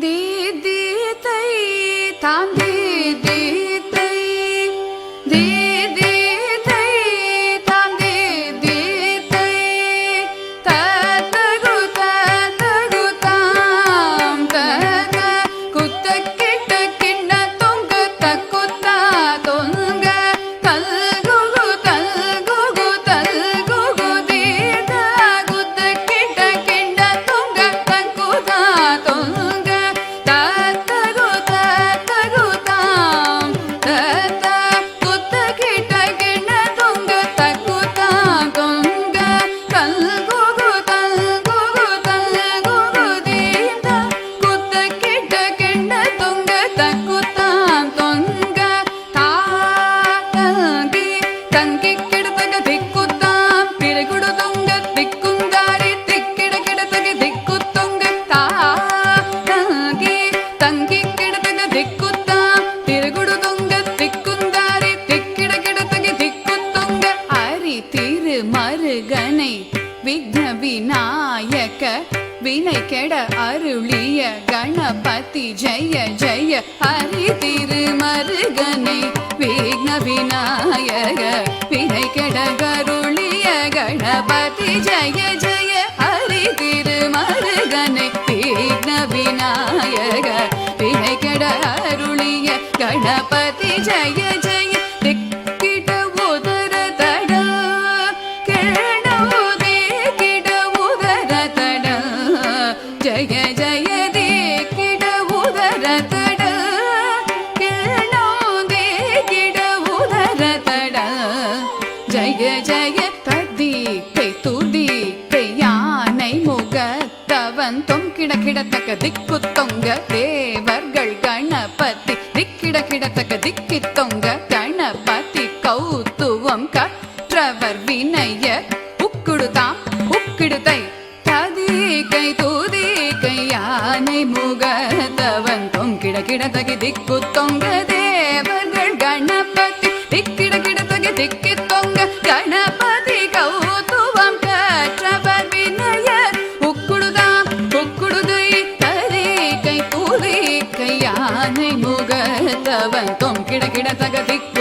தி தி தை தாம் தி தி தை தி தி தை தாம் தி தி தை ததகு ததகு தாம் தத குத்த கிட்ட கிண்ண தொங்க தக்குத்தா தொங்க தல்குகு தல்குகு தல்குகு தீத குத்த கிட்ட கிண்ண தொங்க தக்குத்தா தொங்க ததகு ததகு தாம் தத குத்த கிட்ட கிண்ண தொங்க தக்குத்தா தொங்க தல்குகு தல்குகு தல்குகு தீத குத்த கிட்ட கிண்ண தொங்க தக்குத்தா தொங்க தாங்கி தங்கி கிடத்தக திக்குத்தாம் திரைகுடு தொங்க திக்குந்தாரி திக்கிட கிடத்தக திக்குத்தொங்க தாங்கி தங்கி கிடத்தக திக்குத்தாம் திரைகுடு தொங்க திக்குந்தாரி திக்கிட கிடத்தக திக்குத்தொங்க ஹரி திரு மருகனை விக்ன விநாயக வினை கெட அருளிய கணபதி ஜெய ஜெய ஹரி திரு மருகனை விக்ன விநாயக வினை கெட அருளிய கணபதி ஜெய ஜெய ஹரி திரு மருகனை விக்ன விநாயக வினை கெட அருளிய கணபதி ஜெய ஜெய திக்கிட உதர தட கேணவுதே கிட உதர தட ஜய ஜய திக்கிட உதர தட கேணவுதே கிட உதர தட ஜய ஜய ததிக்கை துதிக்கை யானை முகத்தவன் தொங்கிட கிடத்தக்க திக்கு தொங்க தேவர்கள் கணபதி திக்கிட கிடத்தக்க திக்கி தொங்க கணபதி கௌத்துவம் கற்றவர் வினய உக்குடுதாம் உக்கிடுதை ததிக்கை துதிக்கை யானை முகத்தவன் தொங்கிட கிடத்தக திக்கு தொங்க தேவர்கள் கணபதி திக்கிட கிடத்தக திக்கி தொங்க கணபதி கௌத்துவம் கற்றவர் வினய உக்குடுதாம் உக்குடுதை ததிக்கை துதிக்கை யானை முகத்தவன் தொங்கிட கிடத்தக திக்கு